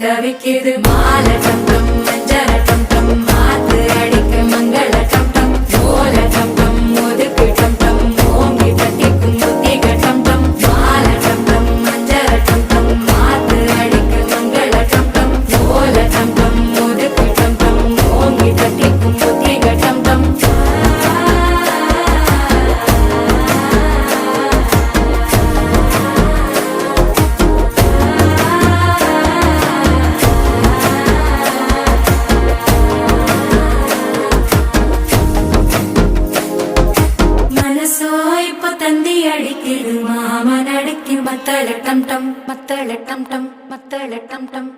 தவிக்குது மால டம் டம் மஞ்சள டம் டம் மாத்து அடிக்க மங்கள டம் டம் ஓல டம் டம் ஒதுக்கு டம் டம் ஓங்கி தட்டிக்கும் புத்திக டம் டம் மால டம் டம் மஞ்சள டம் டம் மாத்து அடிக்க மங்கள டம் டம் ஓல டம் டம் ஒதுக்கு டம் டம் ஓங்கி தட்டிக்கும் புத்திக டம் டம் தந்தி அடிக்குது மாமன் அடிக்கு மத்தள டம் டம் மத்தள டம் டம் மத்தள டம் டம்